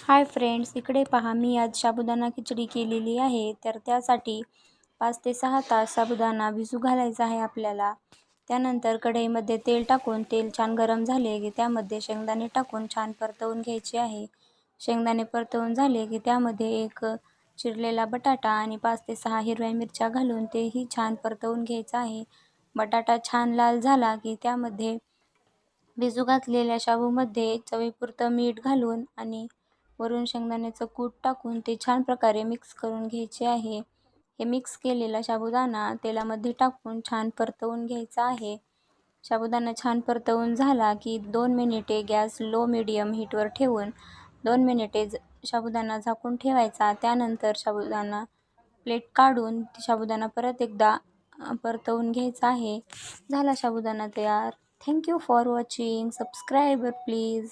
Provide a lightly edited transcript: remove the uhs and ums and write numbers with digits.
Hi friends, इकडे पहा. मी आज साबुदाणा खिचडी केलेली आहे. तर त्यासाठी 5 ते 6 तास साबुदाणा भिजू घालायचा आहे आपल्याला. त्यानंतर कढईमध्ये तेल टाकून तेल छान गरम झाले की त्यामध्ये शेंगदाणे टाकून छान परतवून घ्यायचे आहे. शेंगदाणे परतवून झाले की त्यामध्ये एक चिरलेला बटाटा आणि 5 ते 6 हिरव्या मिरच्या घालून तेही छान परतवून घ्यायचं आहे. बटाटा छान लाल झाला की त्यामध्ये भिजू घातलेल्या शाबूमध्ये चवीपुरतं मीठ घालून आणि वरून शेंगदाण्याचं कूट टाकून ते छान प्रकारे मिक्स करून घ्यायचे आहे. हे मिक्स केलेला साबुदाणा तेलामध्ये टाकून छान परतवून घ्यायचा आहे. साबुदाणा छान परतवून झाला की 2 मिनिटे गॅस लो मीडियम हीटवर ठेवून 2 मिनिटे साबुदाणा झाकून ठेवायचा. त्यानंतर साबुदाणा प्लेट काढून साबुदाणा परत एकदा परतवून घ्यायचा आहे. झाला साबुदाणा तयार. Thank you for watching. Subscribe please.